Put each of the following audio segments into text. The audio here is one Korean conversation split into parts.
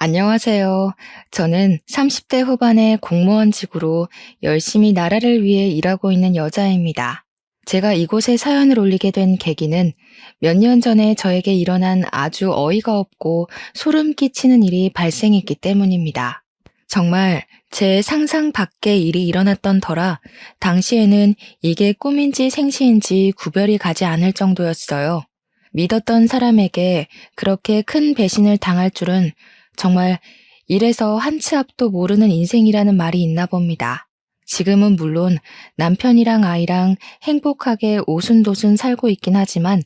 안녕하세요. 저는 30대 후반의 공무원직으로 열심히 나라를 위해 일하고 있는 여자입니다. 제가 이곳에 사연을 올리게 된 계기는 몇 년 전에 저에게 일어난 아주 어이가 없고 소름 끼치는 일이 발생했기 때문입니다. 정말 제 상상 밖의 일이 일어났던 터라 당시에는 이게 꿈인지 생시인지 구별이 가지 않을 정도였어요. 믿었던 사람에게 그렇게 큰 배신을 당할 줄은 정말 이래서 한 치 앞도 모르는 인생이라는 말이 있나 봅니다. 지금은 물론 남편이랑 아이랑 행복하게 오순도순 살고 있긴 하지만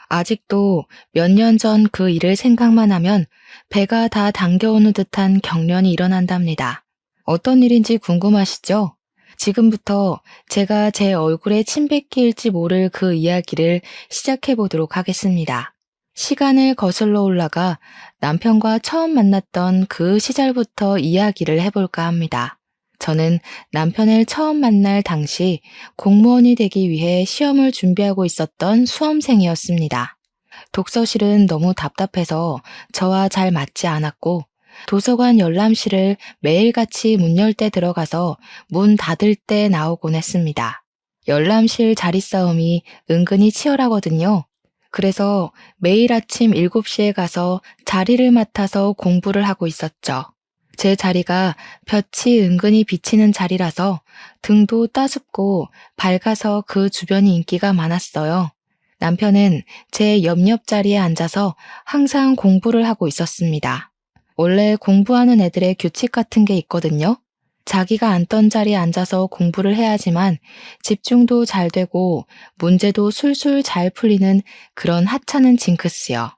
아직도 몇 년 전 그 일을 생각만 하면 배가 다 당겨오는 듯한 경련이 일어난답니다. 어떤 일인지 궁금하시죠? 지금부터 제가 제 얼굴에 침 뱉길지 모를 그 이야기를 시작해 보도록 하겠습니다. 시간을 거슬러 올라가 남편과 처음 만났던 그 시절부터 이야기를 해볼까 합니다. 저는 남편을 처음 만날 당시 공무원이 되기 위해 시험을 준비하고 있었던 수험생이었습니다. 독서실은 너무 답답해서 저와 잘 맞지 않았고 도서관 열람실을 매일같이 문 열 때 들어가서 문 닫을 때 나오곤 했습니다. 열람실 자리 싸움이 은근히 치열하거든요. 그래서 매일 아침 7시에 가서 자리를 맡아서 공부를 하고 있었죠. 제 자리가 볕이 은근히 비치는 자리라서 등도 따숩고 밝아서 그 주변이 인기가 많았어요. 남편은 제 옆옆 자리에 앉아서 항상 공부를 하고 있었습니다. 원래 공부하는 애들의 규칙 같은 게 있거든요. 자기가 앉던 자리에 앉아서 공부를 해야지만 집중도 잘 되고 문제도 술술 잘 풀리는 그런 하찮은 징크스요.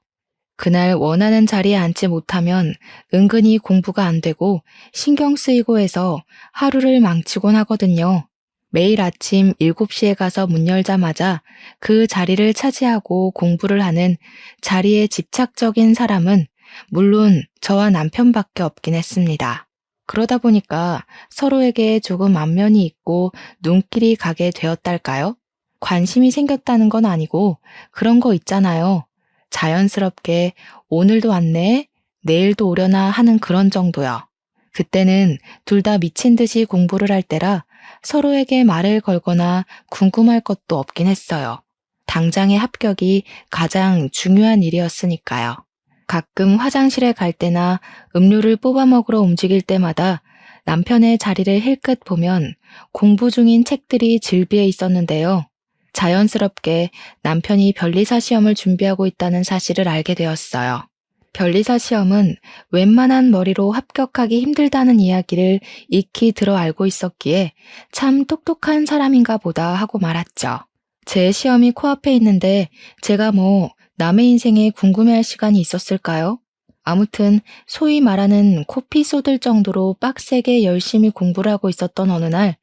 그날 원하는 자리에 앉지 못하면 은근히 공부가 안 되고 신경 쓰이고 해서 하루를 망치곤 하거든요. 매일 아침 7시에 가서 문 열자마자 그 자리를 차지하고 공부를 하는 자리에 집착적인 사람은 물론 저와 남편밖에 없긴 했습니다. 그러다 보니까 서로에게 조금 안면이 있고 눈길이 가게 되었달까요? 관심이 생겼다는 건 아니고 그런 거 있잖아요. 자연스럽게 오늘도 왔네, 내일도 오려나 하는 그런 정도요. 그때는 둘 다 미친 듯이 공부를 할 때라 서로에게 말을 걸거나 궁금할 것도 없긴 했어요. 당장의 합격이 가장 중요한 일이었으니까요. 가끔 화장실에 갈 때나 음료를 뽑아 먹으러 움직일 때마다 남편의 자리를 힐끗 보면 공부 중인 책들이 질비해 있었는데요. 자연스럽게 남편이 변리사 시험을 준비하고 있다는 사실을 알게 되었어요. 변리사 시험은 웬만한 머리로 합격하기 힘들다는 이야기를 익히 들어 알고 있었기에 참 똑똑한 사람인가 보다 하고 말았죠. 제 시험이 코앞에 있는데 제가 뭐 남의 인생에 궁금해할 시간이 있었을까요? 아무튼 소위 말하는 코피 쏟을 정도로 빡세게 열심히 공부를 하고 있었던 어느 날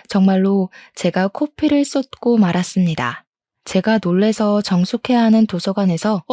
정말로 제가 코피를 쏟고 말았습니다. 제가 놀래서 정숙해야 하는 도서관에서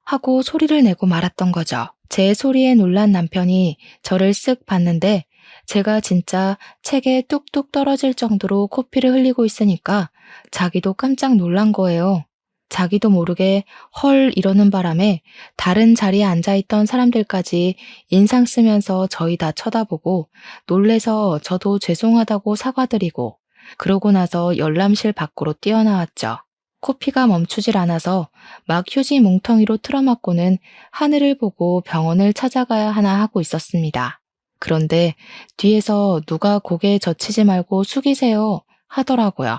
하고 소리를 내고 말았던 거죠. 제 소리에 놀란 남편이 저를 쓱 봤는데 제가 진짜 책에 뚝뚝 떨어질 정도로 코피를 흘리고 있으니까 자기도 깜짝 놀란 거예요. 자기도 모르게 헐 이러는 바람에 다른 자리에 앉아있던 사람들까지 인상 쓰면서 저희 다 쳐다보고 놀래서 저도 죄송하다고 사과드리고 그러고 나서 열람실 밖으로 뛰어나왔죠. 코피가 멈추질 않아서 막 휴지 뭉텅이로 틀어막고는 하늘을 보고 병원을 찾아가야 하나 하고 있었습니다. 그런데 뒤에서 누가 고개 젖히지 말고 숙이세요 하더라고요.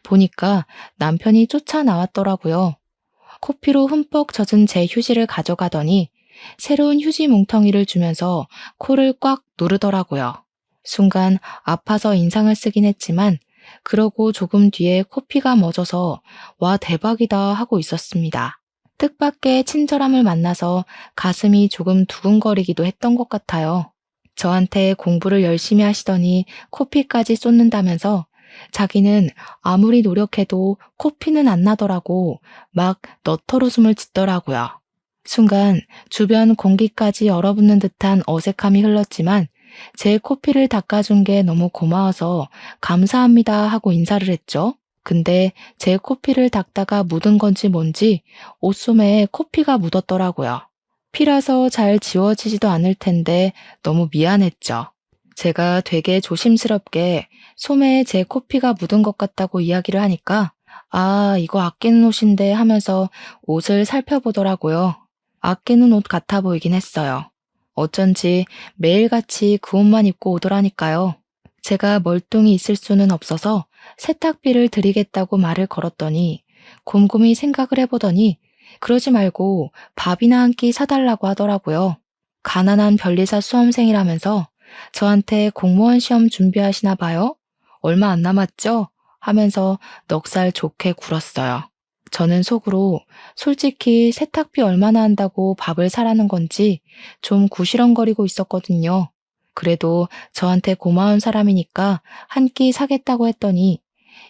보니까 남편이 쫓아 나왔더라고요. 코피로 흠뻑 젖은 제 휴지를 가져가더니 새로운 휴지 뭉텅이를 주면서 코를 꽉 누르더라고요. 순간 아파서 인상을 쓰긴 했지만 그러고 조금 뒤에 코피가 멎어서 와 대박이다 하고 있었습니다. 뜻밖의 친절함을 만나서 가슴이 조금 두근거리기도 했던 것 같아요. 저한테 공부를 열심히 하시더니 코피까지 쏟는다면서 자기는 아무리 노력해도 코피는 안 나더라고 막 너털웃음을 짓더라고요. 순간 주변 공기까지 얼어붙는 듯한 어색함이 흘렀지만 제 코피를 닦아준 게 너무 고마워서 감사합니다 하고 인사를 했죠. 근데 제 코피를 닦다가 묻은 건지 뭔지 옷소매에 코피가 묻었더라고요. 피라서 잘 지워지지도 않을 텐데 너무 미안했죠. 제가 되게 조심스럽게 소매에 제 코피가 묻은 것 같다고 이야기를 하니까 아, 이거 아끼는 옷인데 하면서 옷을 살펴보더라고요. 아끼는 옷 같아 보이긴 했어요. 어쩐지 매일같이 그 옷만 입고 오더라니까요. 제가 멀뚱히 있을 수는 없어서 세탁비를 드리겠다고 말을 걸었더니 곰곰이 생각을 해보더니 그러지 말고 밥이나 한 끼 사달라고 하더라고요. 가난한 변리사 수험생이라면서 저한테 공무원 시험 준비하시나 봐요? 얼마 안 남았죠? 하면서 넉살 좋게 굴었어요. 저는 속으로 솔직히 세탁비 얼마나 한다고 밥을 사라는 건지 좀 구시렁거리고 있었거든요. 그래도 저한테 고마운 사람이니까 한 끼 사겠다고 했더니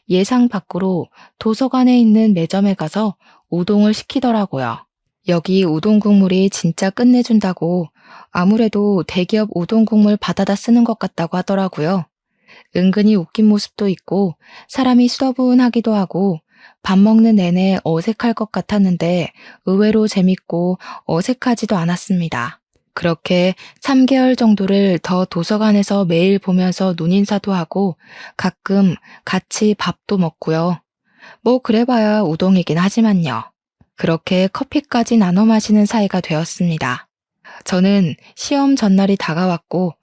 예상 밖으로 도서관에 있는 매점에 가서 우동을 시키더라고요. 여기 우동 국물이 진짜 끝내준다고 아무래도 대기업 우동 국물 받아다 쓰는 것 같다고 하더라고요. 은근히 웃긴 모습도 있고 사람이 수더분하기도 하고 밥 먹는 내내 어색할 것 같았는데 의외로 재밌고 어색하지도 않았습니다. 그렇게 3개월 정도를 더 도서관에서 매일 보면서 눈인사도 하고 가끔 같이 밥도 먹고요. 뭐 그래봐야 우동이긴 하지만요. 그렇게 커피까지 나눠 마시는 사이가 되었습니다. 저는 시험 전날이 다가왔고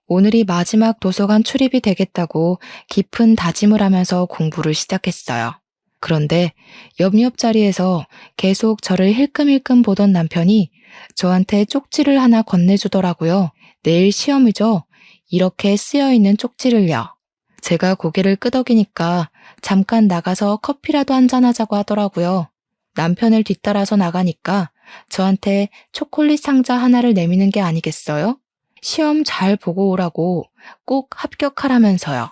오늘이 마지막 도서관 출입이 되겠다고 깊은 다짐을 하면서 공부를 시작했어요. 그런데 옆자리에서 계속 저를 힐끔힐끔 보던 남편이 저한테 쪽지를 하나 건네주더라고요. 내일 시험이죠? 이렇게 쓰여있는 쪽지를요. 제가 고개를 끄덕이니까 잠깐 나가서 커피라도 한잔하자고 하더라고요. 남편을 뒤따라서 나가니까 저한테 초콜릿 상자 하나를 내미는 게 아니겠어요? 시험 잘 보고 오라고 꼭 합격하라면서요.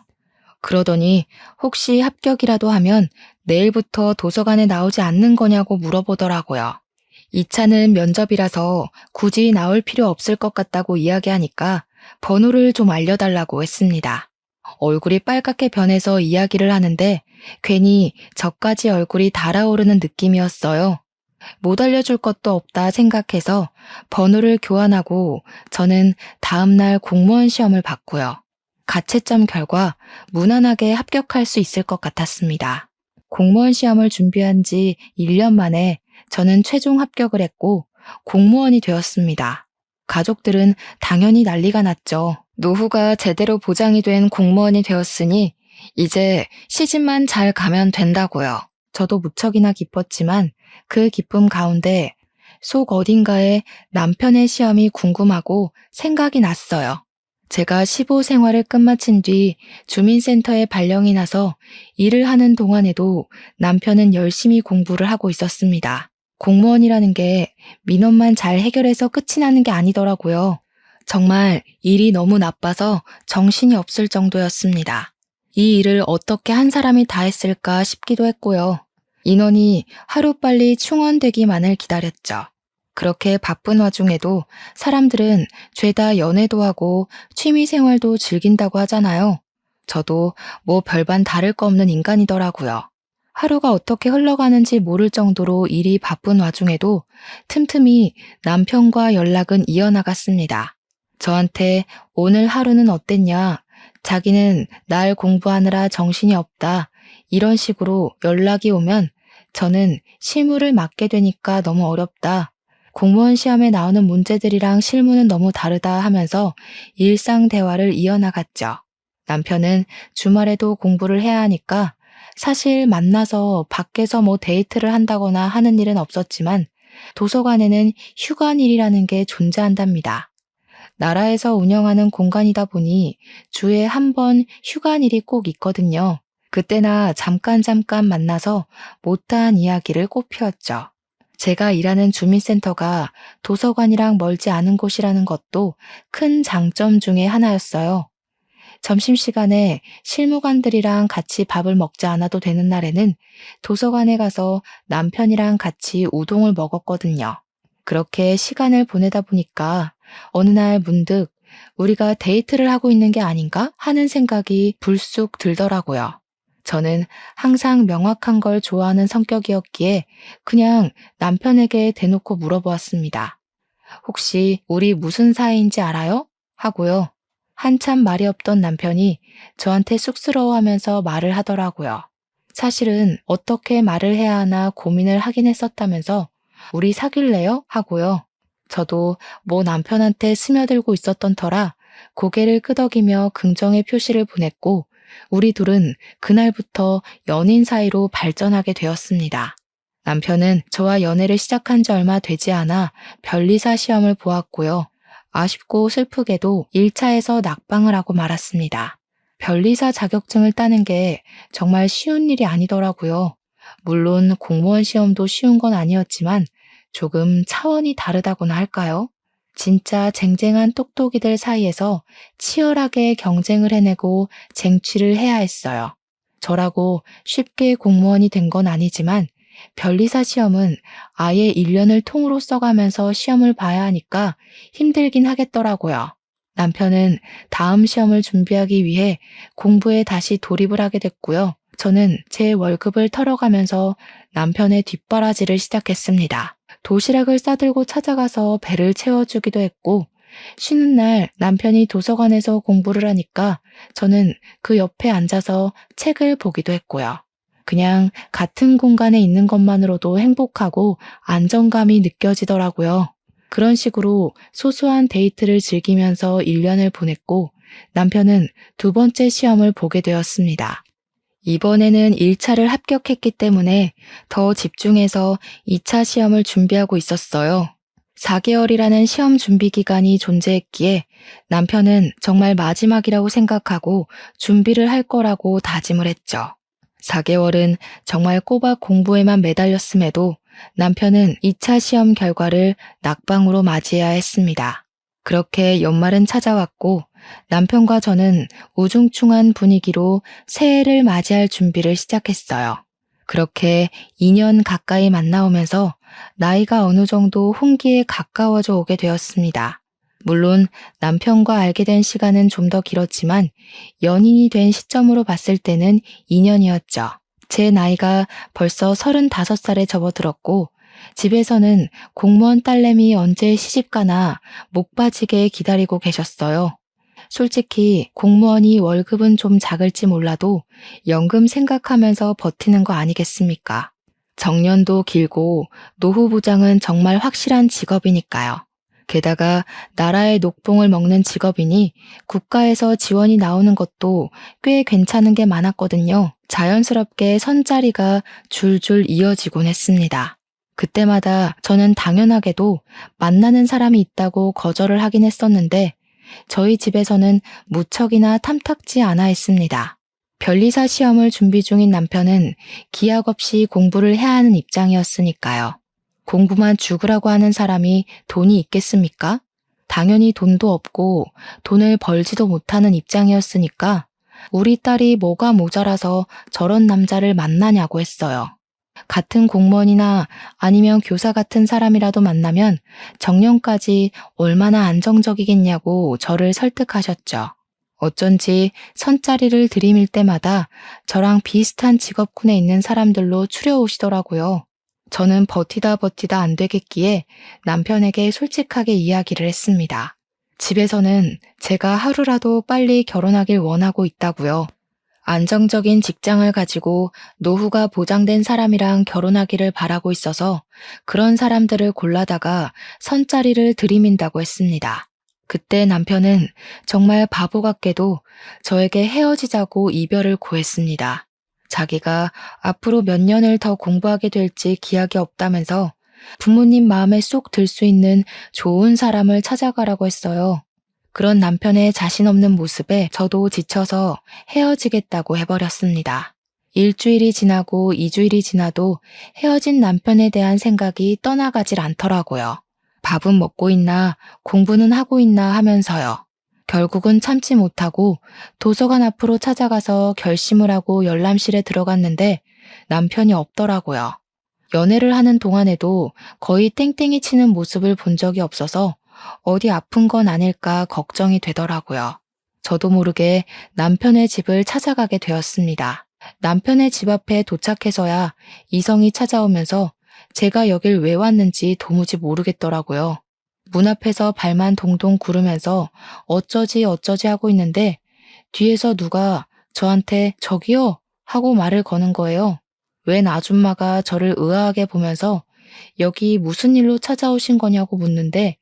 그러더니 혹시 합격이라도 하면 내일부터 도서관에 나오지 않는 거냐고 물어보더라고요. 이 차는 면접이라서 굳이 나올 필요 없을 것 같다고 이야기하니까 번호를 좀 알려달라고 했습니다. 얼굴이 빨갛게 변해서 이야기를 하는데 괜히 저까지 얼굴이 달아오르는 느낌이었어요. 못 알려줄 것도 없다 생각해서 번호를 교환하고 저는 다음날 공무원 시험을 봤고요. 가채점 결과 무난하게 합격할 수 있을 것 같았습니다. 공무원 시험을 준비한 지 1년 만에 저는 최종 합격을 했고 공무원이 되었습니다. 가족들은 당연히 난리가 났죠. 노후가 제대로 보장이 된 공무원이 되었으니 이제 시집만 잘 가면 된다고요. 저도 무척이나 기뻤지만 그 기쁨 가운데 속 어딘가에 남편의 시험이 궁금하고 생각이 났어요. 제가 시보 생활을 끝마친 뒤 주민센터에 발령이 나서 일을 하는 동안에도 남편은 열심히 공부를 하고 있었습니다. 공무원이라는 게 민원만 잘 해결해서 끝이 나는 게 아니더라고요. 정말 일이 너무 나빠서 정신이 없을 정도였습니다. 이 일을 어떻게 한 사람이 다 했을까 싶기도 했고요. 인원이 하루빨리 충원되기만을 기다렸죠. 그렇게 바쁜 와중에도 사람들은 죄다 연애도 하고 취미생활도 즐긴다고 하잖아요. 저도 뭐 별반 다를 거 없는 인간이더라고요. 하루가 어떻게 흘러가는지 모를 정도로 일이 바쁜 와중에도 틈틈이 남편과 연락은 이어나갔습니다. 저한테 오늘 하루는 어땠냐? 자기는 날 공부하느라 정신이 없다. 이런 식으로 연락이 오면 저는 실무를 맡게 되니까 너무 어렵다. 공무원 시험에 나오는 문제들이랑 실무는 너무 다르다 하면서 일상 대화를 이어나갔죠. 남편은 주말에도 공부를 해야 하니까 사실 만나서 밖에서 뭐 데이트를 한다거나 하는 일은 없었지만 도서관에는 휴관일이라는 게 존재한답니다. 나라에서 운영하는 공간이다 보니 주에 한 번 휴관일이 꼭 있거든요. 그때나 잠깐 만나서 못다한 이야기를 꽃피웠죠. 제가 일하는 주민센터가 도서관이랑 멀지 않은 곳이라는 것도 큰 장점 중에 하나였어요. 점심시간에 실무관들이랑 같이 밥을 먹지 않아도 되는 날에는 도서관에 가서 남편이랑 같이 우동을 먹었거든요. 그렇게 시간을 보내다 보니까 어느 날 문득 우리가 데이트를 하고 있는 게 아닌가 하는 생각이 불쑥 들더라고요. 저는 항상 명확한 걸 좋아하는 성격이었기에 그냥 남편에게 대놓고 물어보았습니다. 혹시 우리 무슨 사이인지 알아요? 하고요. 한참 말이 없던 남편이 저한테 쑥스러워하면서 말을 하더라고요. 사실은 어떻게 말을 해야 하나 고민을 하긴 했었다면서 우리 사귈래요? 하고요. 저도 뭐 남편한테 스며들고 있었던 터라 고개를 끄덕이며 긍정의 표시를 보냈고 우리 둘은 그날부터 연인 사이로 발전하게 되었습니다. 남편은 저와 연애를 시작한 지 얼마 되지 않아 변리사 시험을 보았고요. 아쉽고 슬프게도 1차에서 낙방을 하고 말았습니다. 변리사 자격증을 따는 게 정말 쉬운 일이 아니더라고요. 물론 공무원 시험도 쉬운 건 아니었지만 조금 차원이 다르다고나 할까요? 진짜 쟁쟁한 똑똑이들 사이에서 치열하게 경쟁을 해내고 쟁취를 해야 했어요. 저라고 쉽게 공무원이 된 건 아니지만 변리사 시험은 아예 1년을 통으로 써가면서 시험을 봐야 하니까 힘들긴 하겠더라고요. 남편은 다음 시험을 준비하기 위해 공부에 다시 돌입을 하게 됐고요. 저는 제 월급을 털어가면서 남편의 뒷바라지를 시작했습니다. 도시락을 싸들고 찾아가서 배를 채워주기도 했고, 쉬는 날 남편이 도서관에서 공부를 하니까 저는 그 옆에 앉아서 책을 보기도 했고요. 그냥 같은 공간에 있는 것만으로도 행복하고 안정감이 느껴지더라고요. 그런 식으로 소소한 데이트를 즐기면서 1년을 보냈고 남편은 두 번째 시험을 보게 되었습니다. 이번에는 1차를 합격했기 때문에 더 집중해서 2차 시험을 준비하고 있었어요. 4개월이라는 시험 준비 기간이 존재했기에 남편은 정말 마지막이라고 생각하고 준비를 할 거라고 다짐을 했죠. 4개월은 정말 꼬박 공부에만 매달렸음에도 남편은 2차 시험 결과를 낙방으로 맞이해야 했습니다. 그렇게 연말은 찾아왔고 남편과 저는 우중충한 분위기로 새해를 맞이할 준비를 시작했어요. 그렇게 2년 가까이 만나오면서 나이가 어느 정도 혼기에 가까워져 오게 되었습니다. 물론 남편과 알게 된 시간은 좀 더 길었지만 연인이 된 시점으로 봤을 때는 2년이었죠. 제 나이가 벌써 35살에 접어들었고 집에서는 공무원 딸내미 언제 시집가나 목 빠지게 기다리고 계셨어요. 솔직히 공무원이 월급은 좀 작을지 몰라도 연금 생각하면서 버티는 거 아니겠습니까? 정년도 길고 노후 보장은 정말 확실한 직업이니까요. 게다가 나라의 녹봉을 먹는 직업이니 국가에서 지원이 나오는 것도 꽤 괜찮은 게 많았거든요. 자연스럽게 선자리가 줄줄 이어지곤 했습니다. 그때마다 저는 당연하게도 만나는 사람이 있다고 거절을 하긴 했었는데 저희 집에서는 무척이나 탐탁지 않아 했습니다. 변리사 시험을 준비 중인 남편은 기약 없이 공부를 해야 하는 입장이었으니까요. 공부만 죽으라고 하는 사람이 돈이 있겠습니까? 당연히 돈도 없고 돈을 벌지도 못하는 입장이었으니까 우리 딸이 뭐가 모자라서 저런 남자를 만나냐고 했어요. 같은 공무원이나 아니면 교사 같은 사람이라도 만나면 정년까지 얼마나 안정적이겠냐고 저를 설득하셨죠. 어쩐지 선자리를 들이밀 때마다 저랑 비슷한 직업군에 있는 사람들로 추려오시더라고요. 저는 버티다 안 되겠기에 남편에게 솔직하게 이야기를 했습니다. 집에서는 제가 하루라도 빨리 결혼하길 원하고 있다고요. 안정적인 직장을 가지고 노후가 보장된 사람이랑 결혼하기를 바라고 있어서 그런 사람들을 골라다가 선자리를 들이민다고 했습니다. 그때 남편은 정말 바보 같게도 저에게 헤어지자고 이별을 고했습니다. 자기가 앞으로 몇 년을 더 공부하게 될지 기약이 없다면서 부모님 마음에 쏙 들 수 있는 좋은 사람을 찾아가라고 했어요. 그런 남편의 자신 없는 모습에 저도 지쳐서 헤어지겠다고 해버렸습니다. 일주일이 지나고 2주일이 지나도 헤어진 남편에 대한 생각이 떠나가질 않더라고요. 밥은 먹고 있나 공부는 하고 있나 하면서요. 결국은 참지 못하고 도서관 앞으로 찾아가서 결심을 하고 열람실에 들어갔는데 남편이 없더라고요. 연애를 하는 동안에도 거의 땡땡이 치는 모습을 본 적이 없어서 어디 아픈 건 아닐까 걱정이 되더라고요. 저도 모르게 남편의 집을 찾아가게 되었습니다. 남편의 집 앞에 도착해서야 이성이 찾아오면서 제가 여길 왜 왔는지 도무지 모르겠더라고요. 문 앞에서 발만 동동 구르면서 어쩌지 어쩌지 하고 있는데 뒤에서 누가 저한테 저기요 하고 말을 거는 거예요. 웬 아줌마가 저를 의아하게 보면서 여기 무슨 일로 찾아오신 거냐고 묻는데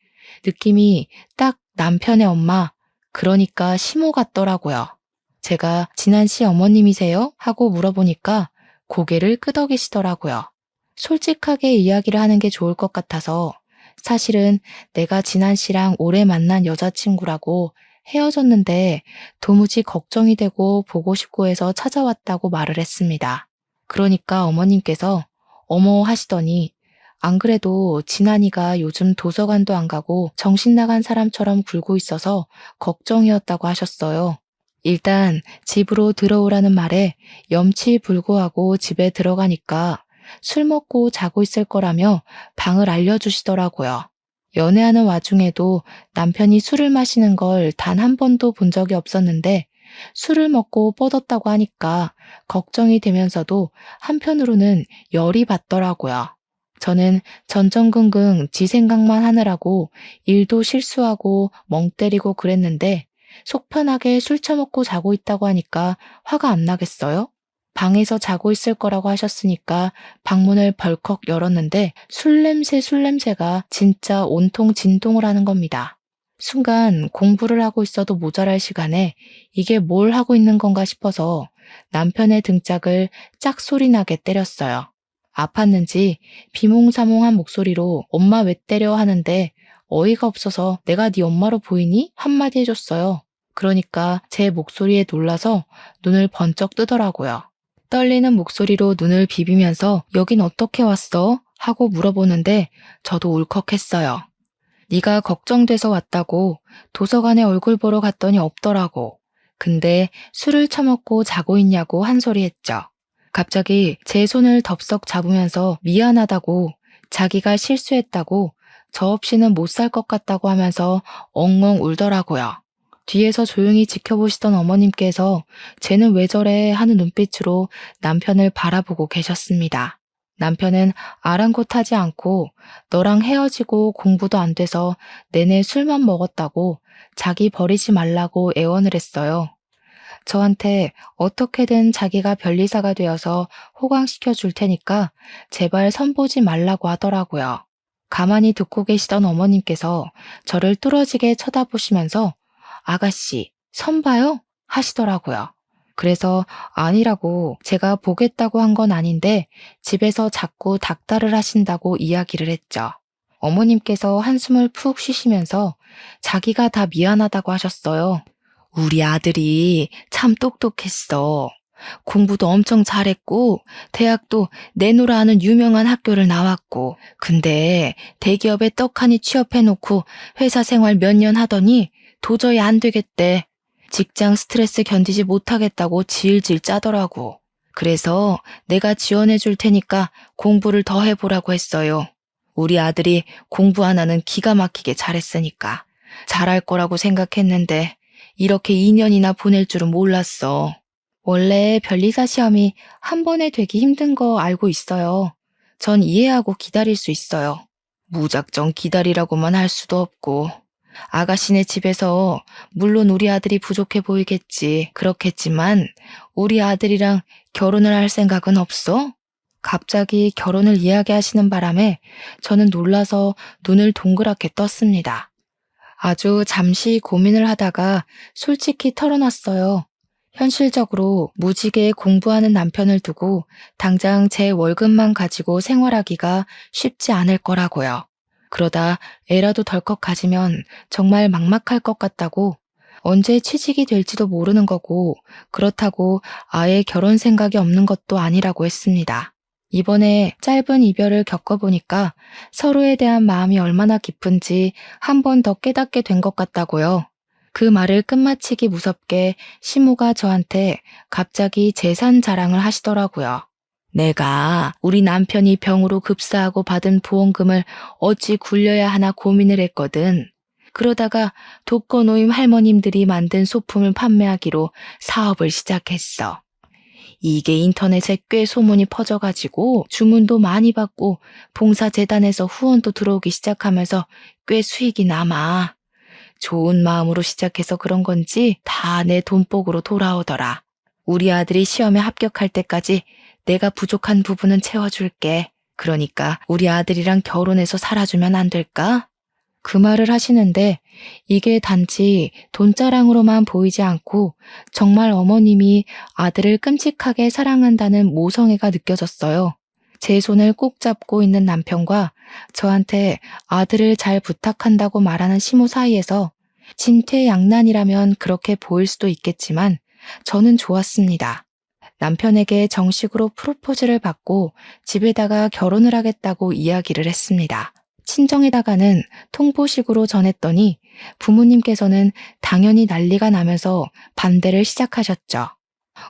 느낌이 딱 남편의 엄마, 그러니까 시모 같더라고요. 제가 진한 씨 어머님이세요? 하고 물어보니까 고개를 끄덕이시더라고요. 솔직하게 이야기를 하는 게 좋을 것 같아서 사실은 내가 진한 씨랑 오래 만난 여자친구라고 헤어졌는데 도무지 걱정이 되고 보고 싶고 해서 찾아왔다고 말을 했습니다. 그러니까 어머님께서 어머 하시더니 안 그래도 진한이가 요즘 도서관도 안 가고 정신 나간 사람처럼 굴고 있어서 걱정이었다고 하셨어요. 일단 집으로 들어오라는 말에 염치불고하고 집에 들어가니까 술 먹고 자고 있을 거라며 방을 알려주시더라고요. 연애하는 와중에도 남편이 술을 마시는 걸 단 한 번도 본 적이 없었는데 술을 먹고 뻗었다고 하니까 걱정이 되면서도 한편으로는 열이 받더라고요. 저는 전전긍긍 지 생각만 하느라고 일도 실수하고 멍 때리고 그랬는데 속 편하게 술 처먹고 자고 있다고 하니까 화가 안 나겠어요? 방에서 자고 있을 거라고 하셨으니까 방문을 벌컥 열었는데 술 냄새가 진짜 온통 진동을 하는 겁니다. 순간 공부를 하고 있어도 모자랄 시간에 이게 뭘 하고 있는 건가 싶어서 남편의 등짝을 짝소리 나게 때렸어요. 아팠는지 비몽사몽한 목소리로 엄마 왜 때려 하는데 어이가 없어서 내가 네 엄마로 보이니? 한마디 해줬어요. 그러니까 제 목소리에 놀라서 눈을 번쩍 뜨더라고요. 떨리는 목소리로 눈을 비비면서 여긴 어떻게 왔어? 하고 물어보는데 저도 울컥했어요. 네가 걱정돼서 왔다고 도서관에 얼굴 보러 갔더니 없더라고. 근데 술을 처먹고 자고 있냐고 한 소리 했죠. 갑자기 제 손을 덥석 잡으면서 미안하다고 자기가 실수했다고 저 없이는 못 살 것 같다고 하면서 엉엉 울더라고요. 뒤에서 조용히 지켜보시던 어머님께서 쟤는 왜 저래 하는 눈빛으로 남편을 바라보고 계셨습니다. 남편은 아랑곳하지 않고 너랑 헤어지고 공부도 안 돼서 내내 술만 먹었다고 자기 버리지 말라고 애원을 했어요. 저한테 어떻게든 자기가 변리사가 되어서 호강시켜 줄 테니까 제발 선보지 말라고 하더라고요. 가만히 듣고 계시던 어머님께서 저를 뚫어지게 쳐다보시면서 아가씨, 선 봐요? 하시더라고요. 그래서 아니라고 제가 보겠다고 한 건 아닌데 집에서 자꾸 닥달을 하신다고 이야기를 했죠. 어머님께서 한숨을 푹 쉬시면서 자기가 다 미안하다고 하셨어요. 우리 아들이 참 똑똑했어. 공부도 엄청 잘했고 대학도 내노라 하는 유명한 학교를 나왔고 근데 대기업에 떡하니 취업해놓고 회사 생활 몇 년 하더니 도저히 안 되겠대. 직장 스트레스 견디지 못하겠다고 질질 짜더라고. 그래서 내가 지원해 줄 테니까 공부를 더 해보라고 했어요. 우리 아들이 공부 하나는 기가 막히게 잘했으니까 잘할 거라고 생각했는데 이렇게 2년이나 보낼 줄은 몰랐어. 원래 변리사 시험이 한 번에 되기 힘든 거 알고 있어요. 전 이해하고 기다릴 수 있어요. 무작정 기다리라고만 할 수도 없고. 아가씨네 집에서 물론 우리 아들이 부족해 보이겠지. 그렇겠지만 우리 아들이랑 결혼을 할 생각은 없어? 갑자기 결혼을 이야기하시는 바람에 저는 놀라서 눈을 동그랗게 떴습니다. 아주 잠시 고민을 하다가 솔직히 털어놨어요. 현실적으로 무지개 공부하는 남편을 두고 당장 제 월급만 가지고 생활하기가 쉽지 않을 거라고요. 그러다 애라도 덜컥 가지면 정말 막막할 것 같다고 언제 취직이 될지도 모르는 거고 그렇다고 아예 결혼 생각이 없는 것도 아니라고 했습니다. 이번에 짧은 이별을 겪어보니까 서로에 대한 마음이 얼마나 깊은지 한 번 더 깨닫게 된 것 같다고요. 그 말을 끝마치기 무섭게 시모가 저한테 갑자기 재산 자랑을 하시더라고요. 내가 우리 남편이 병으로 급사하고 받은 보험금을 어찌 굴려야 하나 고민을 했거든. 그러다가 독거노인 할머님들이 만든 소품을 판매하기로 사업을 시작했어. 이게 인터넷에 꽤 소문이 퍼져가지고 주문도 많이 받고 봉사재단에서 후원도 들어오기 시작하면서 꽤 수익이 남아. 좋은 마음으로 시작해서 그런 건지 다 내 돈복으로 돌아오더라. 우리 아들이 시험에 합격할 때까지 내가 부족한 부분은 채워줄게. 그러니까 우리 아들이랑 결혼해서 살아주면 안 될까? 그 말을 하시는데 이게 단지 돈자랑으로만 보이지 않고 정말 어머님이 아들을 끔찍하게 사랑한다는 모성애가 느껴졌어요. 제 손을 꼭 잡고 있는 남편과 저한테 아들을 잘 부탁한다고 말하는 시모 사이에서 진퇴양난이라면 그렇게 보일 수도 있겠지만 저는 좋았습니다. 남편에게 정식으로 프로포즈를 받고 집에다가 결혼을 하겠다고 이야기를 했습니다. 친정에다가는 통보식으로 전했더니 부모님께서는 당연히 난리가 나면서 반대를 시작하셨죠.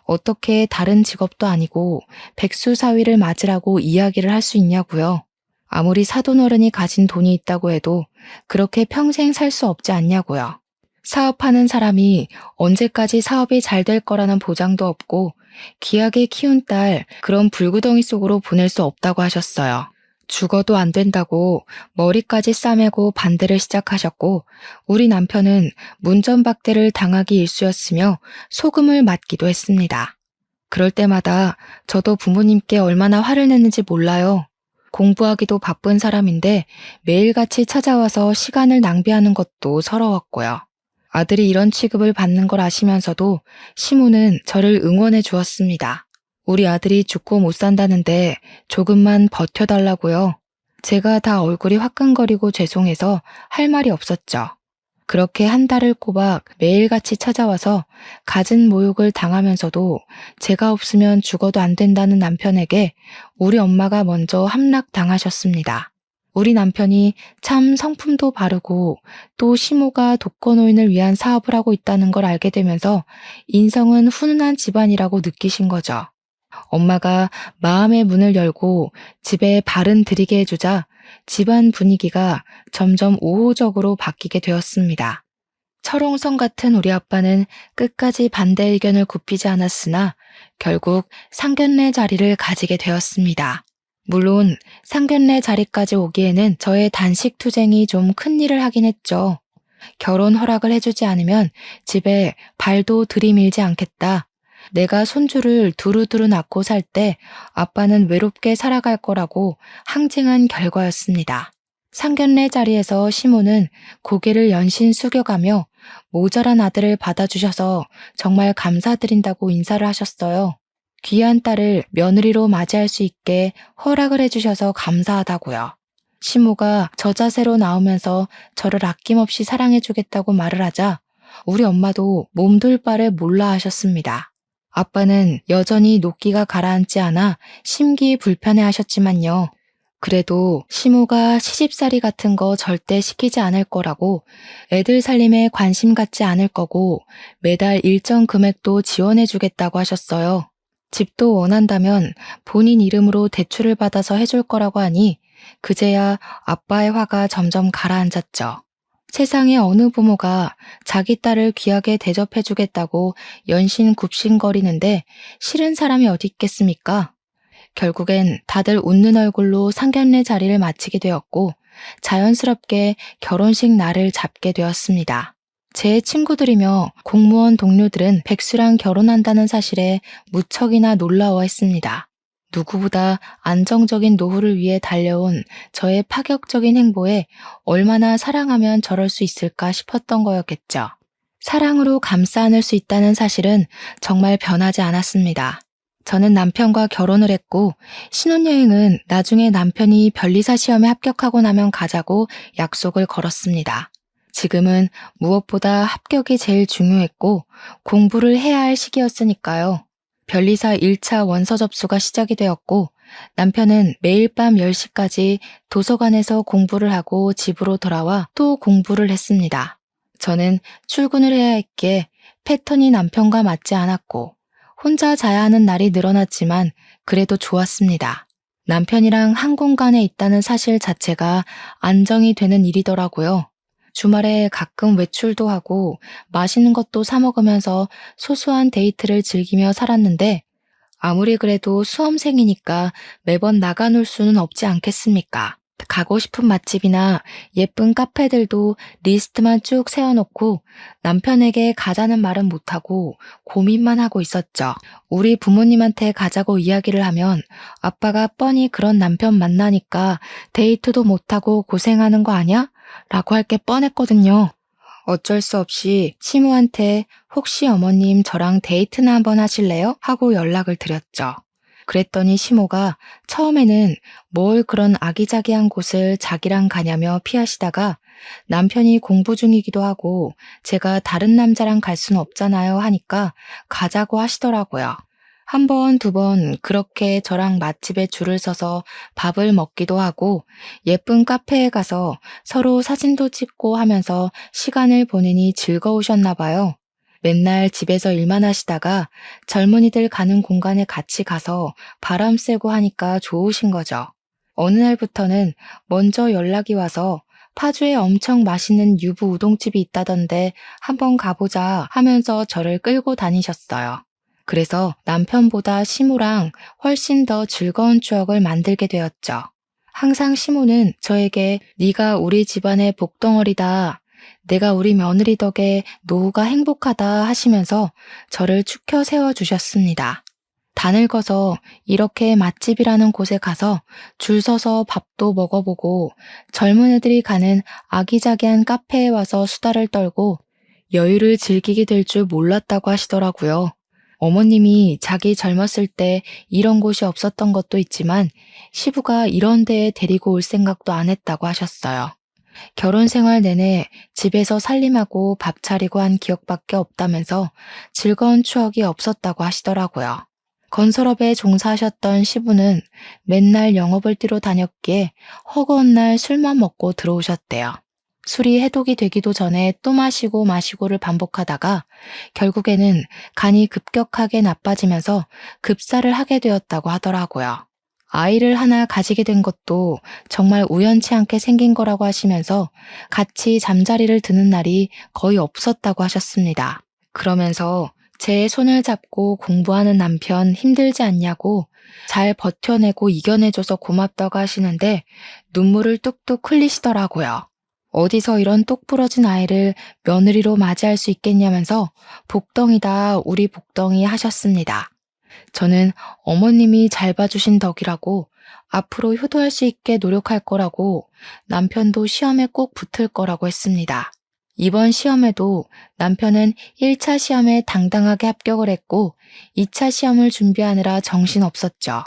어떻게 다른 직업도 아니고 백수사위를 맞으라고 이야기를 할 수 있냐고요. 아무리 사돈어른이 가진 돈이 있다고 해도 그렇게 평생 살 수 없지 않냐고요. 사업하는 사람이 언제까지 사업이 잘 될 거라는 보장도 없고 귀하게 키운 딸 그런 불구덩이 속으로 보낼 수 없다고 하셨어요. 죽어도 안 된다고 머리까지 싸매고 반대를 시작하셨고 우리 남편은 문전박대를 당하기 일쑤였으며 소금을 맞기도 했습니다. 그럴 때마다 저도 부모님께 얼마나 화를 냈는지 몰라요. 공부하기도 바쁜 사람인데 매일같이 찾아와서 시간을 낭비하는 것도 서러웠고요. 아들이 이런 취급을 받는 걸 아시면서도 시모는 저를 응원해 주었습니다. 우리 아들이 죽고 못 산다는데 조금만 버텨달라고요. 제가 다 얼굴이 화끈거리고 죄송해서 할 말이 없었죠. 그렇게 한 달을 꼬박 매일같이 찾아와서 갖은 모욕을 당하면서도 제가 없으면 죽어도 안 된다는 남편에게 우리 엄마가 먼저 함락당하셨습니다. 우리 남편이 참 성품도 바르고 또 시모가 독거노인을 위한 사업을 하고 있다는 걸 알게 되면서 인성은 훈훈한 집안이라고 느끼신 거죠. 엄마가 마음의 문을 열고 집에 발은 들이게 해주자 집안 분위기가 점점 우호적으로 바뀌게 되었습니다. 철옹성 같은 우리 아빠는 끝까지 반대 의견을 굽히지 않았으나 결국 상견례 자리를 가지게 되었습니다. 물론 상견례 자리까지 오기에는 저의 단식 투쟁이 좀 큰일을 하긴 했죠. 결혼 허락을 해주지 않으면 집에 발도 들이밀지 않겠다. 내가 손주를 두루두루 낳고 살 때 아빠는 외롭게 살아갈 거라고 항쟁한 결과였습니다. 상견례 자리에서 시모는 고개를 연신 숙여가며 모자란 아들을 받아주셔서 정말 감사드린다고 인사를 하셨어요. 귀한 딸을 며느리로 맞이할 수 있게 허락을 해주셔서 감사하다고요. 시모가 저자세로 나오면서 저를 아낌없이 사랑해주겠다고 말을 하자 우리 엄마도 몸둘 바를 몰라 하셨습니다. 아빠는 여전히 노기가 가라앉지 않아 심기 불편해 하셨지만요. 그래도 시모가 시집살이 같은 거 절대 시키지 않을 거라고 애들 살림에 관심 갖지 않을 거고 매달 일정 금액도 지원해 주겠다고 하셨어요. 집도 원한다면 본인 이름으로 대출을 받아서 해줄 거라고 하니 그제야 아빠의 화가 점점 가라앉았죠. 세상에 어느 부모가 자기 딸을 귀하게 대접해주겠다고 연신 굽신거리는데 싫은 사람이 어디 있겠습니까? 결국엔 다들 웃는 얼굴로 상견례 자리를 마치게 되었고 자연스럽게 결혼식 날을 잡게 되었습니다. 제 친구들이며 공무원 동료들은 백수랑 결혼한다는 사실에 무척이나 놀라워했습니다. 누구보다 안정적인 노후를 위해 달려온 저의 파격적인 행보에 얼마나 사랑하면 저럴 수 있을까 싶었던 거였겠죠. 사랑으로 감싸 안을 수 있다는 사실은 정말 변하지 않았습니다. 저는 남편과 결혼을 했고 신혼여행은 나중에 남편이 변리사 시험에 합격하고 나면 가자고 약속을 걸었습니다. 지금은 무엇보다 합격이 제일 중요했고 공부를 해야 할 시기였으니까요. 변리사 1차 원서 접수가 시작이 되었고 남편은 매일 밤 10시까지 도서관에서 공부를 하고 집으로 돌아와 또 공부를 했습니다. 저는 출근을 해야 했기에 패턴이 남편과 맞지 않았고 혼자 자야 하는 날이 늘어났지만 그래도 좋았습니다. 남편이랑 한 공간에 있다는 사실 자체가 안정이 되는 일이더라고요. 주말에 가끔 외출도 하고 맛있는 것도 사 먹으면서 소소한 데이트를 즐기며 살았는데 아무리 그래도 수험생이니까 매번 나가 놀 수는 없지 않겠습니까? 가고 싶은 맛집이나 예쁜 카페들도 리스트만 쭉 세워놓고 남편에게 가자는 말은 못하고 고민만 하고 있었죠. 우리 부모님한테 가자고 이야기를 하면 아빠가 뻔히 그런 남편 만나니까 데이트도 못하고 고생하는 거 아냐? 라고 할 게 뻔했거든요. 어쩔 수 없이 시무한테 혹시 어머님 저랑 데이트나 한번 하실래요? 하고 연락을 드렸죠. 그랬더니 시모가 처음에는 뭘 그런 아기자기한 곳을 자기랑 가냐며 피하시다가 남편이 공부 중이기도 하고 제가 다른 남자랑 갈 수는 없잖아요 하니까 가자고 하시더라고요. 한 번, 두 번 그렇게 저랑 맛집에 줄을 서서 밥을 먹기도 하고 예쁜 카페에 가서 서로 사진도 찍고 하면서 시간을 보내니 즐거우셨나 봐요. 맨날 집에서 일만 하시다가 젊은이들 가는 공간에 같이 가서 바람 쐬고 하니까 좋으신 거죠. 어느 날부터는 먼저 연락이 와서 파주에 엄청 맛있는 유부 우동집이 있다던데 한번 가보자 하면서 저를 끌고 다니셨어요. 그래서 남편보다 시모랑 훨씬 더 즐거운 추억을 만들게 되었죠. 항상 시모는 저에게 네가 우리 집안의 복덩어리다. 내가 우리 며느리 덕에 노후가 행복하다 하시면서 저를 축혀 세워주셨습니다. 다 늙어서 이렇게 맛집이라는 곳에 가서 줄 서서 밥도 먹어보고 젊은 애들이 가는 아기자기한 카페에 와서 수다를 떨고 여유를 즐기게 될 줄 몰랐다고 하시더라고요. 어머님이 자기 젊었을 때 이런 곳이 없었던 것도 있지만 시부가 이런 데에 데리고 올 생각도 안 했다고 하셨어요. 결혼 생활 내내 집에서 살림하고 밥 차리고 한 기억밖에 없다면서 즐거운 추억이 없었다고 하시더라고요. 건설업에 종사하셨던 시부는 맨날 영업을 뛰러 다녔기에 허구한 날 술만 먹고 들어오셨대요. 술이 해독이 되기도 전에 또 마시고를 반복하다가 결국에는 간이 급격하게 나빠지면서 급사를 하게 되었다고 하더라고요. 아이를 하나 가지게 된 것도 정말 우연치 않게 생긴 거라고 하시면서 같이 잠자리를 드는 날이 거의 없었다고 하셨습니다. 그러면서 제 손을 잡고 공부하는 남편 힘들지 않냐고 잘 버텨내고 이겨내줘서 고맙다고 하시는데 눈물을 뚝뚝 흘리시더라고요. 어디서 이런 똑부러진 아이를 며느리로 맞이할 수 있겠냐면서 복덩이다 우리 복덩이 하셨습니다. 저는 어머님이 잘 봐주신 덕이라고 앞으로 효도할 수 있게 노력할 거라고 남편도 시험에 꼭 붙을 거라고 했습니다. 이번 시험에도 남편은 1차 시험에 당당하게 합격을 했고 2차 시험을 준비하느라 정신없었죠.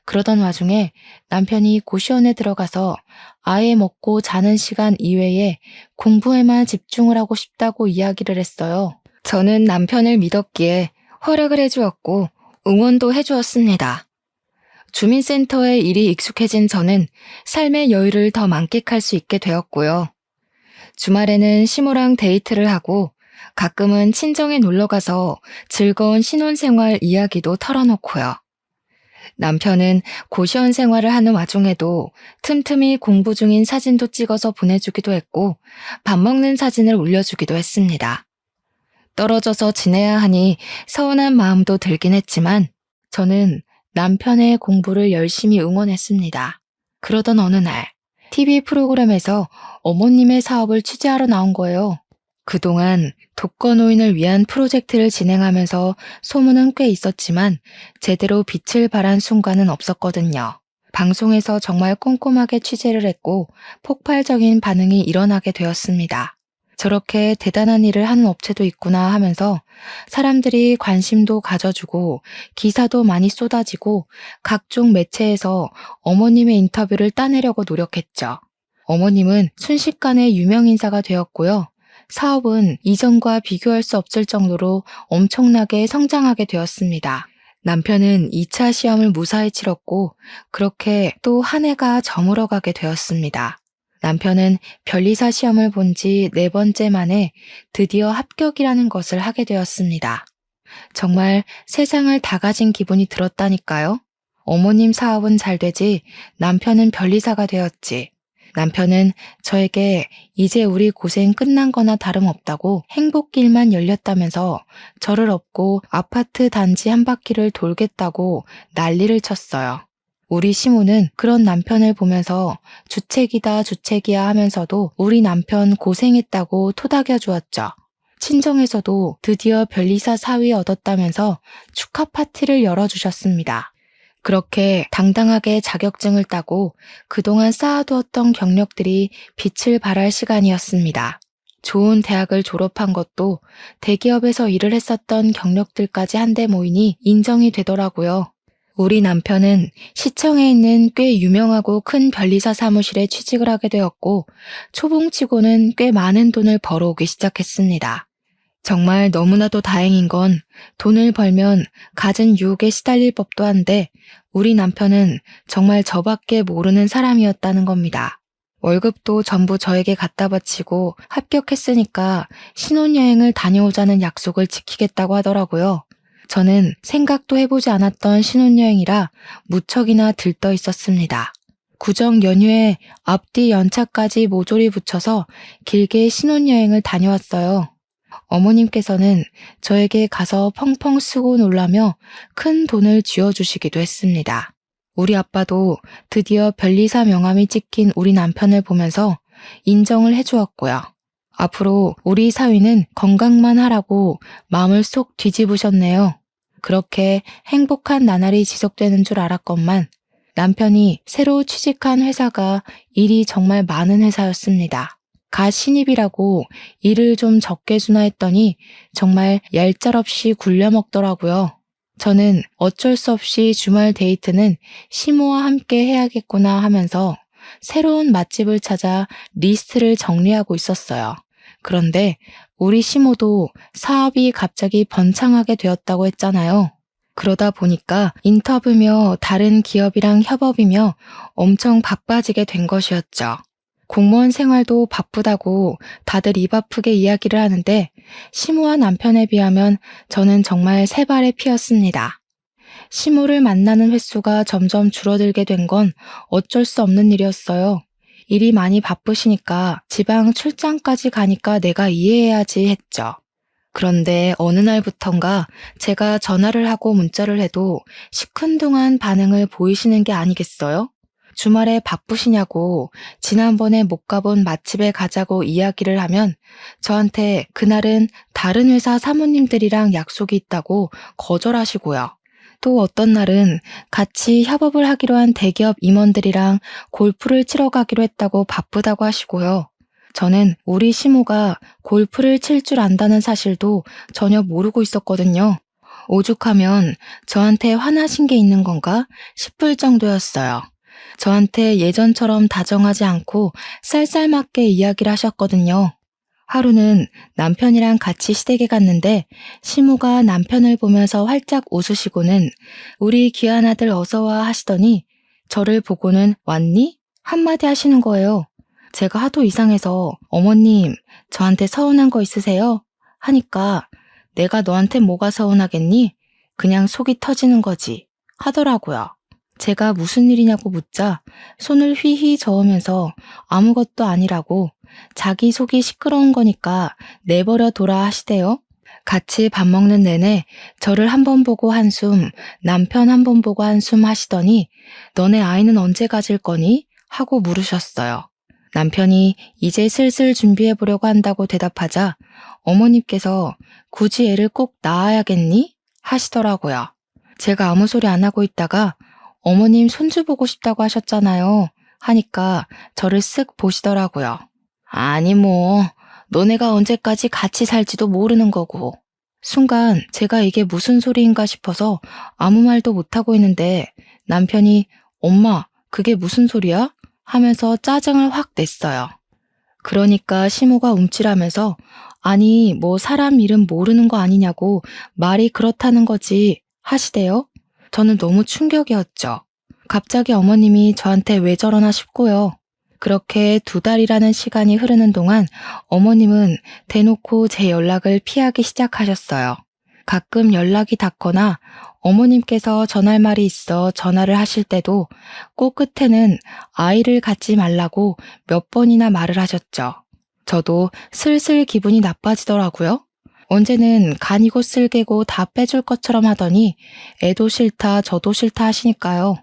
그러던 와중에 남편이 고시원에 들어가서 아예 먹고 자는 시간 이외에 공부에만 집중을 하고 싶다고 이야기를 했어요. 저는 남편을 믿었기에 허락을 해주었고 응원도 해주었습니다. 주민센터에 일이 익숙해진 저는 삶의 여유를 더 만끽할 수 있게 되었고요. 주말에는 시모랑 데이트를 하고 가끔은 친정에 놀러가서 즐거운 신혼생활 이야기도 털어놓고요. 남편은 고시원 생활을 하는 와중에도 틈틈이 공부 중인 사진도 찍어서 보내주기도 했고 밥 먹는 사진을 올려주기도 했습니다. 떨어져서 지내야 하니 서운한 마음도 들긴 했지만 저는 남편의 공부를 열심히 응원했습니다. 그러던 어느 날 TV 프로그램에서 어머님의 사업을 취재하러 나온 거예요. 그동안 독거노인을 위한 프로젝트를 진행하면서 소문은 꽤 있었지만 제대로 빛을 발한 순간은 없었거든요. 방송에서 정말 꼼꼼하게 취재를 했고 폭발적인 반응이 일어나게 되었습니다. 저렇게 대단한 일을 하는 업체도 있구나 하면서 사람들이 관심도 가져주고 기사도 많이 쏟아지고 각종 매체에서 어머님의 인터뷰를 따내려고 노력했죠. 어머님은 순식간에 유명인사가 되었고요. 사업은 이전과 비교할 수 없을 정도로 엄청나게 성장하게 되었습니다. 남편은 2차 시험을 무사히 치렀고 그렇게 또 한 해가 저물어가게 되었습니다. 남편은 변리사 시험을 본 지 4번째 만에 드디어 합격이라는 것을 하게 되었습니다. 정말 세상을 다 가진 기분이 들었다니까요. 어머님 사업은 잘 되지 남편은 변리사가 되었지. 남편은 저에게 이제 우리 고생 끝난 거나 다름없다고 행복길만 열렸다면서 저를 업고 아파트 단지 한 바퀴를 돌겠다고 난리를 쳤어요. 우리 시모는 그런 남편을 보면서 주책이다 주책이야 하면서도 우리 남편 고생했다고 토닥여 주었죠. 친정에서도 드디어 변리사 사위 얻었다면서 축하 파티를 열어주셨습니다. 그렇게 당당하게 자격증을 따고 그동안 쌓아두었던 경력들이 빛을 발할 시간이었습니다. 좋은 대학을 졸업한 것도 대기업에서 일을 했었던 경력들까지 한데 모이니 인정이 되더라고요. 우리 남편은 시청에 있는 꽤 유명하고 큰 변리사 사무실에 취직을 하게 되었고 초봉치고는 꽤 많은 돈을 벌어오기 시작했습니다. 정말 너무나도 다행인 건 돈을 벌면 갖은 유혹에 시달릴 법도 한데 우리 남편은 정말 저밖에 모르는 사람이었다는 겁니다. 월급도 전부 저에게 갖다 바치고 합격했으니까 신혼여행을 다녀오자는 약속을 지키겠다고 하더라고요. 저는 생각도 해보지 않았던 신혼여행이라 무척이나 들떠 있었습니다. 구정 연휴에 앞뒤 연차까지 모조리 붙여서 길게 신혼여행을 다녀왔어요. 어머님께서는 저에게 가서 펑펑 쓰고 놀라며 큰 돈을 쥐어주시기도 했습니다. 우리 아빠도 드디어 변리사 명함이 찍힌 우리 남편을 보면서 인정을 해주었고요. 앞으로 우리 사위는 건강만 하라고 마음을 쏙 뒤집으셨네요. 그렇게 행복한 나날이 지속되는 줄 알았건만 남편이 새로 취직한 회사가 일이 정말 많은 회사였습니다. 가 신입이라고 일을 좀 적게 주나 했더니 정말 얄짤없이 굴려먹더라고요. 저는 어쩔 수 없이 주말 데이트는 시모와 함께 해야겠구나 하면서 새로운 맛집을 찾아 리스트를 정리하고 있었어요. 그런데 우리 시모도 사업이 갑자기 번창하게 되었다고 했잖아요. 그러다 보니까 인터뷰며 다른 기업이랑 협업이며 엄청 바빠지게 된 것이었죠. 공무원 생활도 바쁘다고 다들 입 아프게 이야기를 하는데 시모와 남편에 비하면 저는 정말 세 발의 피였습니다. 시모를 만나는 횟수가 점점 줄어들게 된 건 어쩔 수 없는 일이었어요. 일이 많이 바쁘시니까 지방 출장까지 가니까 내가 이해해야지 했죠. 그런데 어느 날부턴가 제가 전화를 하고 문자를 해도 시큰둥한 반응을 보이시는 게 아니겠어요? 주말에 바쁘시냐고 지난번에 못 가본 맛집에 가자고 이야기를 하면 저한테 그날은 다른 회사 사모님들이랑 약속이 있다고 거절하시고요. 또 어떤 날은 같이 협업을 하기로 한 대기업 임원들이랑 골프를 치러 가기로 했다고 바쁘다고 하시고요. 저는 우리 시모가 골프를 칠 줄 안다는 사실도 전혀 모르고 있었거든요. 오죽하면 저한테 화나신 게 있는 건가 싶을 정도였어요. 저한테 예전처럼 다정하지 않고 쌀쌀맞게 이야기를 하셨거든요. 하루는 남편이랑 같이 시댁에 갔는데 시모가 남편을 보면서 활짝 웃으시고는 우리 귀한 아들 어서와 하시더니 저를 보고는 왔니? 한마디 하시는 거예요. 제가 하도 이상해서 어머님 저한테 서운한 거 있으세요? 하니까 내가 너한테 뭐가 서운하겠니? 그냥 속이 터지는 거지 하더라고요. 제가 무슨 일이냐고 묻자 손을 휘휘 저으면서 아무것도 아니라고 자기 속이 시끄러운 거니까 내버려 둬라 하시대요. 같이 밥 먹는 내내 저를 한 번 보고 한숨, 남편 한 번 보고 한숨 하시더니 너네 아이는 언제 가질 거니? 하고 물으셨어요. 남편이 이제 슬슬 준비해 보려고 한다고 대답하자 어머님께서 굳이 애를 꼭 낳아야겠니? 하시더라고요. 제가 아무 소리 안 하고 있다가 어머님 손주 보고 싶다고 하셨잖아요. 하니까 저를 쓱 보시더라고요. 아니 뭐 너네가 언제까지 같이 살지도 모르는 거고. 순간 제가 이게 무슨 소리인가 싶어서 아무 말도 못하고 있는데 남편이 엄마 그게 무슨 소리야? 하면서 짜증을 확 냈어요. 그러니까 시모가 움찔하면서 아니 뭐 사람 이름 모르는 거 아니냐고 말이 그렇다는 거지 하시대요. 저는 너무 충격이었죠. 갑자기 어머님이 저한테 왜 저러나 싶고요. 그렇게 2달이라는 시간이 흐르는 동안 어머님은 대놓고 제 연락을 피하기 시작하셨어요. 가끔 연락이 닿거나 어머님께서 전할 말이 있어 전화를 하실 때도 꼭 끝에는 아이를 갖지 말라고 몇 번이나 말을 하셨죠. 저도 슬슬 기분이 나빠지더라고요. 언제는 간이고 쓸개고 다 빼줄 것처럼 하더니 애도 싫다 저도 싫다 하시니까요.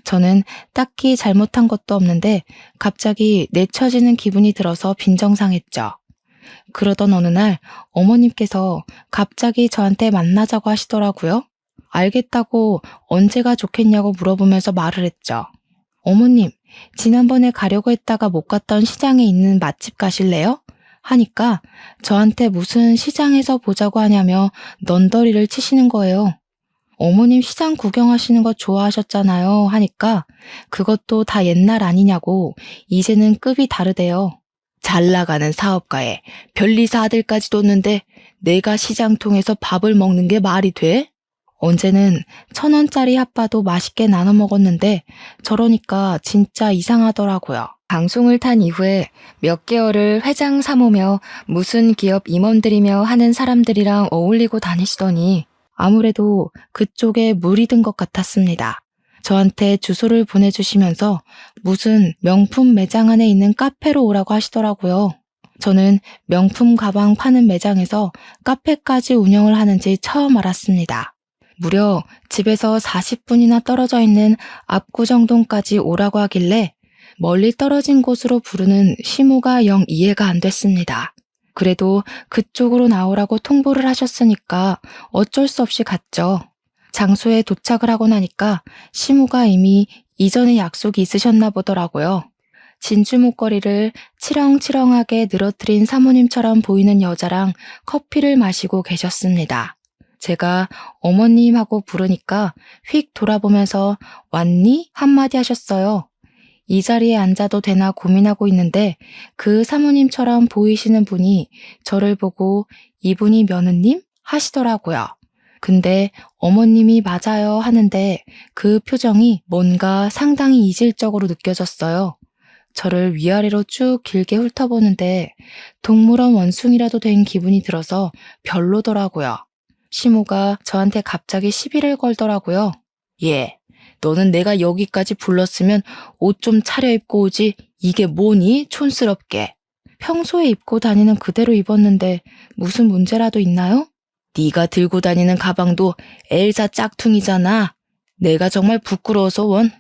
저는 딱히 잘못한 것도 없는데 갑자기 내쳐지는 기분이 들어서 빈정상했죠. 그러던 어느 날 어머님께서 갑자기 저한테 만나자고 하시더라고요. 알겠다고 언제가 좋겠냐고 물어보면서 말을 했죠. 어머님, 지난번에 가려고 했다가 못 갔던 시장에 있는 맛집 가실래요? 하니까 저한테 무슨 시장에서 보자고 하냐며 넌더리를 치시는 거예요. 어머님 시장 구경하시는 거 좋아하셨잖아요 하니까 그것도 다 옛날 아니냐고 이제는 급이 다르대요. 잘 나가는 사업가에 변리사 아들까지 뒀는데 내가 시장 통해서 밥을 먹는 게 말이 돼? 언제는 1,000원짜리 핫바도 맛있게 나눠 먹었는데 저러니까 진짜 이상하더라고요. 방송을 탄 이후에 몇 개월을 회장 사모며 무슨 기업 임원들이며 하는 사람들이랑 어울리고 다니시더니 아무래도 그쪽에 물이 든 것 같았습니다. 저한테 주소를 보내주시면서 무슨 명품 매장 안에 있는 카페로 오라고 하시더라고요. 저는 명품 가방 파는 매장에서 카페까지 운영을 하는지 처음 알았습니다. 무려 집에서 40분이나 떨어져 있는 압구정동까지 오라고 하길래 멀리 떨어진 곳으로 부르는 시모가 영 이해가 안 됐습니다. 그래도 그쪽으로 나오라고 통보를 하셨으니까 어쩔 수 없이 갔죠. 장소에 도착을 하고 나니까 시모가 이미 이전에 약속이 있으셨나 보더라고요. 진주 목걸이를 치렁치렁하게 늘어뜨린 사모님처럼 보이는 여자랑 커피를 마시고 계셨습니다. 제가 어머님하고 부르니까 휙 돌아보면서 왔니? 한마디 하셨어요. 이 자리에 앉아도 되나 고민하고 있는데 그 사모님처럼 보이시는 분이 저를 보고 이분이 며느님? 하시더라고요. 근데 어머님이 맞아요 하는데 그 표정이 뭔가 상당히 이질적으로 느껴졌어요. 저를 위아래로 쭉 길게 훑어보는데 동물원 원숭이라도 된 기분이 들어서 별로더라고요. 시모가 저한테 갑자기 시비를 걸더라고요. 예, 너는 내가 여기까지 불렀으면 옷 좀 차려입고 오지. 이게 뭐니? 촌스럽게. 평소에 입고 다니는 그대로 입었는데 무슨 문제라도 있나요? 네가 들고 다니는 가방도 엘사 짝퉁이잖아. 내가 정말 부끄러워서 원.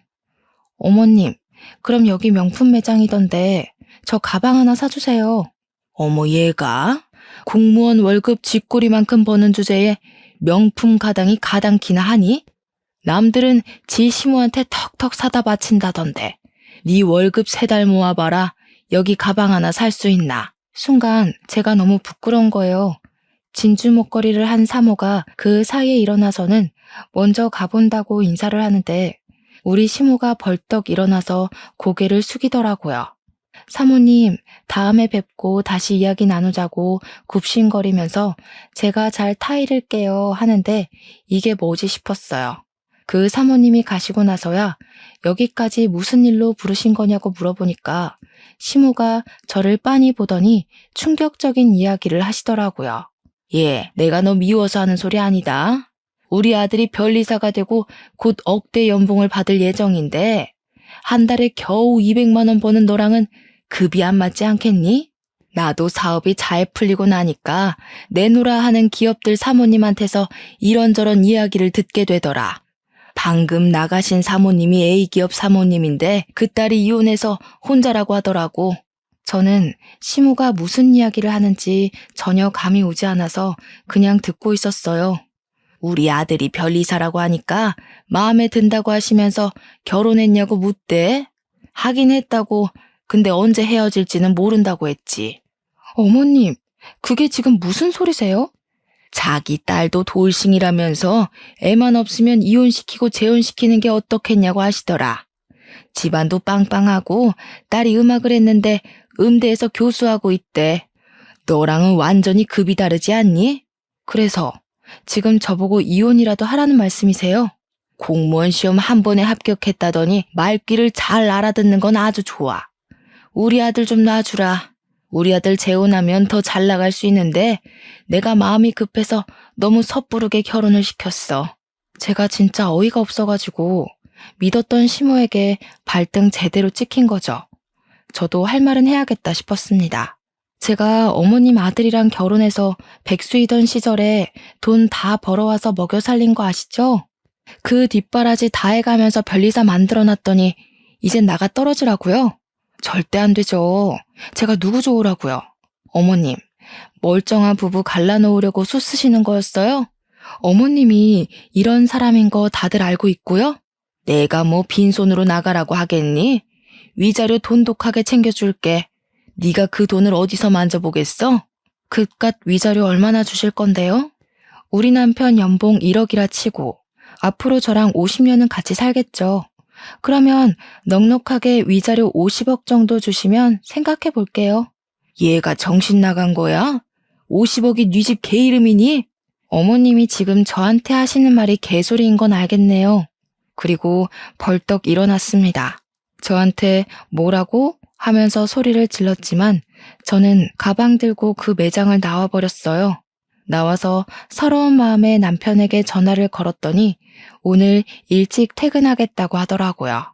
어머님, 그럼 여기 명품 매장이던데 저 가방 하나 사주세요. 어머 얘가? 공무원 월급 쥐꼬리만큼 버는 주제에 명품 가방이 가당키나 하니? 남들은 지 시모한테 턱턱 사다 바친다던데 네 월급 3달 모아봐라. 여기 가방 하나 살 수 있나? 순간 제가 너무 부끄러운 거예요. 진주 목걸이를 한 사모가 그 사이에 일어나서는 먼저 가본다고 인사를 하는데 우리 시모가 벌떡 일어나서 고개를 숙이더라고요. 사모님, 다음에 뵙고 다시 이야기 나누자고 굽신거리면서 제가 잘 타이를게요 하는데 이게 뭐지 싶었어요. 그 사모님이 가시고 나서야 여기까지 무슨 일로 부르신 거냐고 물어보니까 시모가 저를 빤히 보더니 충격적인 이야기를 하시더라고요. 예, 내가 너 미워서 하는 소리 아니다. 우리 아들이 변리사가 되고 곧 억대 연봉을 받을 예정인데 한 달에 겨우 200만 원 버는 너랑은 급이 안 맞지 않겠니? 나도 사업이 잘 풀리고 나니까 내놓으라 하는 기업들 사모님한테서 이런저런 이야기를 듣게 되더라. 방금 나가신 사모님이 A기업 사모님인데 그 딸이 이혼해서 혼자라고 하더라고. 저는 시모가 무슨 이야기를 하는지 전혀 감이 오지 않아서 그냥 듣고 있었어요. 우리 아들이 변리사라고 하니까 마음에 든다고 하시면서 결혼했냐고 묻대. 하긴 했다고. 근데 언제 헤어질지는 모른다고 했지. 어머님, 그게 지금 무슨 소리세요? 자기 딸도 돌싱이라면서 애만 없으면 이혼시키고 재혼시키는 게 어떻겠냐고 하시더라. 집안도 빵빵하고 딸이 음악을 했는데 음대에서 교수하고 있대. 너랑은 완전히 급이 다르지 않니? 그래서 지금 저보고 이혼이라도 하라는 말씀이세요? 공무원 시험 한 번에 합격했다더니 말귀를 잘 알아듣는 건 아주 좋아. 우리 아들 좀 놔주라. 우리 아들 재혼하면 더 잘 나갈 수 있는데 내가 마음이 급해서 너무 섣부르게 결혼을 시켰어. 제가 진짜 어이가 없어가지고 믿었던 시모에게 발등 제대로 찍힌 거죠. 저도 할 말은 해야겠다 싶었습니다. 제가 어머님 아들이랑 결혼해서 백수이던 시절에 돈 다 벌어와서 먹여 살린 거 아시죠? 그 뒷바라지 다 해가면서 변리사 만들어놨더니 이젠 나가 떨어지라고요? 절대 안 되죠. 제가 누구 좋으라고요? 어머님, 멀쩡한 부부 갈라놓으려고 수 쓰시는 거였어요? 어머님이 이런 사람인 거 다들 알고 있고요? 내가 뭐 빈손으로 나가라고 하겠니? 위자료 돈독하게 챙겨줄게. 네가 그 돈을 어디서 만져보겠어? 그깟 위자료 얼마나 주실 건데요? 우리 남편 연봉 1억이라 치고 앞으로 저랑 50년은 같이 살겠죠. 그러면 넉넉하게 위자료 50억 정도 주시면 생각해 볼게요. 얘가 정신 나간 거야? 50억이 네 집 개 이름이니? 어머님이 지금 저한테 하시는 말이 개소리인 건 알겠네요. 그리고 벌떡 일어났습니다. 저한테 뭐라고? 하면서 소리를 질렀지만 저는 가방 들고 그 매장을 나와버렸어요. 나와서 서러운 마음에 남편에게 전화를 걸었더니 오늘 일찍 퇴근하겠다고 하더라고요.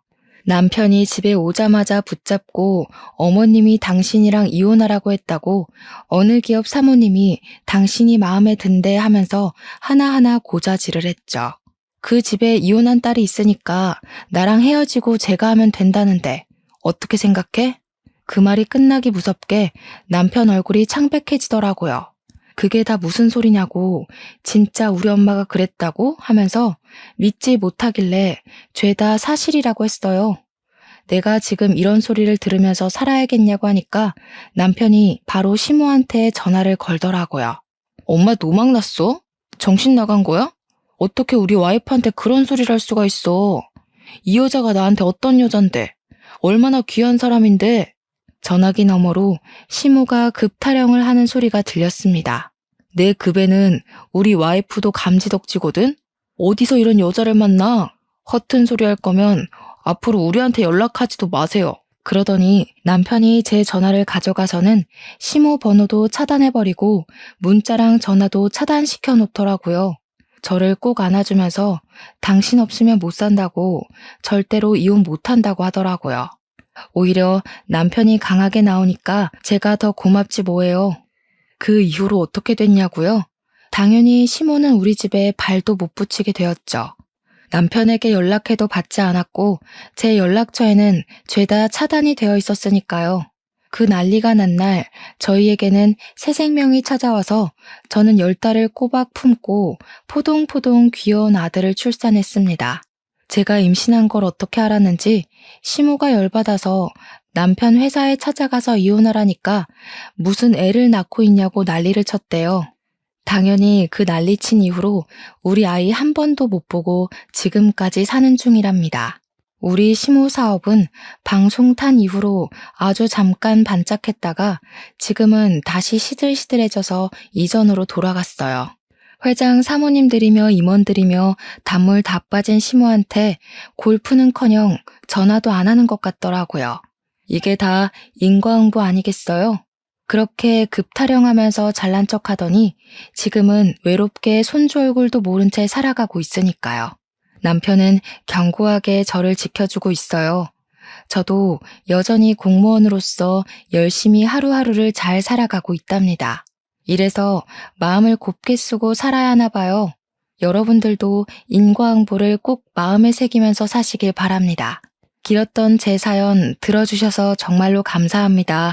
남편이 집에 오자마자 붙잡고 어머님이 당신이랑 이혼하라고 했다고 어느 기업 사모님이 당신이 마음에 든대 하면서 하나하나 고자질을 했죠. 그 집에 이혼한 딸이 있으니까 나랑 헤어지고 제가 하면 된다는데 어떻게 생각해? 그 말이 끝나기 무섭게 남편 얼굴이 창백해지더라고요. 그게 다 무슨 소리냐고 진짜 우리 엄마가 그랬다고 하면서 믿지 못하길래 죄다 사실이라고 했어요. 내가 지금 이런 소리를 들으면서 살아야겠냐고 하니까 남편이 바로 시모한테 전화를 걸더라고요. 엄마 노망났어? 정신 나간 거야? 어떻게 우리 와이프한테 그런 소리를 할 수가 있어? 이 여자가 나한테 어떤 여잔데? 얼마나 귀한 사람인데? 전화기 너머로 시모가 급 타령을 하는 소리가 들렸습니다. 내 급에는 우리 와이프도 감지덕지거든? 어디서 이런 여자를 만나? 허튼 소리 할 거면 앞으로 우리한테 연락하지도 마세요. 그러더니 남편이 제 전화를 가져가서는 시모 번호도 차단해버리고 문자랑 전화도 차단시켜 놓더라고요. 저를 꼭 안아주면서 당신 없으면 못 산다고 절대로 이혼 못한다고 하더라고요. 오히려 남편이 강하게 나오니까 제가 더 고맙지 뭐예요. 그 이후로 어떻게 됐냐고요? 당연히 시모는 우리 집에 발도 못 붙이게 되었죠. 남편에게 연락해도 받지 않았고 제 연락처에는 죄다 차단이 되어 있었으니까요. 그 난리가 난 날 저희에게는 새 생명이 찾아와서 저는 10달을 꼬박 품고 포동포동 귀여운 아들을 출산했습니다. 제가 임신한 걸 어떻게 알았는지 시모가 열받아서 남편 회사에 찾아가서 이혼하라니까 무슨 애를 낳고 있냐고 난리를 쳤대요. 당연히 그 난리친 이후로 우리 아이 한 번도 못 보고 지금까지 사는 중이랍니다. 우리 시모 사업은 방송 탄 이후로 아주 잠깐 반짝했다가 지금은 다시 시들시들해져서 이전으로 돌아갔어요. 회장 사모님들이며 임원들이며 단물 다 빠진 시모한테 골프는커녕 전화도 안 하는 것 같더라고요. 이게 다 인과응보 아니겠어요? 그렇게 급타령하면서 잘난 척하더니 지금은 외롭게 손주 얼굴도 모른 채 살아가고 있으니까요. 남편은 견고하게 저를 지켜주고 있어요. 저도 여전히 공무원으로서 열심히 하루하루를 잘 살아가고 있답니다. 이래서 마음을 곱게 쓰고 살아야 하나 봐요. 여러분들도 인과응보를 꼭 마음에 새기면서 사시길 바랍니다. 길었던 제 사연 들어주셔서 정말로 감사합니다.